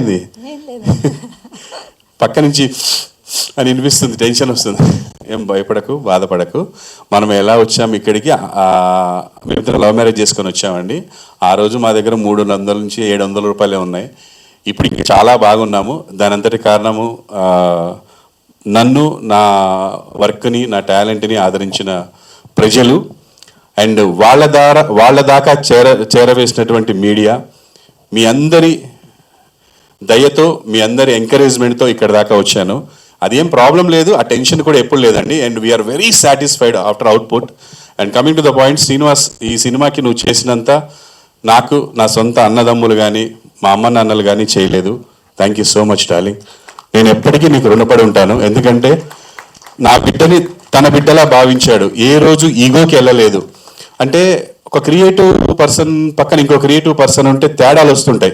ఏమైంది? పక్క నుంచి అని వినిపిస్తుంది, టెన్షన్ వస్తుంది. ఏం భయపడకు, బాధపడకు. మనం ఎలా వచ్చాము ఇక్కడికి, మేమిద్దరం లవ్ మ్యారేజ్ చేసుకొని వచ్చామండి. ఆ రోజు మా దగ్గర 300 నుంచి 700 రూపాయలే ఉన్నాయి. ఇప్పుడు ఇంకా చాలా బాగున్నాము. దాని అంతటి కారణము నన్ను, నా వర్క్ని, నా టాలెంట్ని ఆదరించిన ప్రజలు అండ్ వాళ్ళ దాకా చేరవేసినటువంటి మీడియా. మీ అందరి దయతో, మీ అందరి ఎంకరేజ్మెంట్తో ఇక్కడ దాకా వచ్చాను. అదేం ప్రాబ్లం లేదు, ఆ టెన్షన్ కూడా ఎప్పుడు లేదండి. And we are very satisfied after output. And coming to the point, Srinivas, ఈ సినిమాకి నువ్వు చేసినంత నాకు నా సొంత అన్నదమ్ములు కానీ మా అమ్మ నాన్నలు కానీ చేయలేదు. Thank you so much darling. నేను ఎప్పటికీ నీకు రుణపడి ఉంటాను. ఎందుకంటే నా బిడ్డని తన బిడ్డలా భావించాడు. ఏ రోజు ఈగోకి వెళ్ళలేదు. అంటే ఒక క్రియేటివ్ పర్సన్ పక్కన ఇంకో క్రియేటివ్ పర్సన్ ఉంటే తేడాలు వస్తుంటాయి.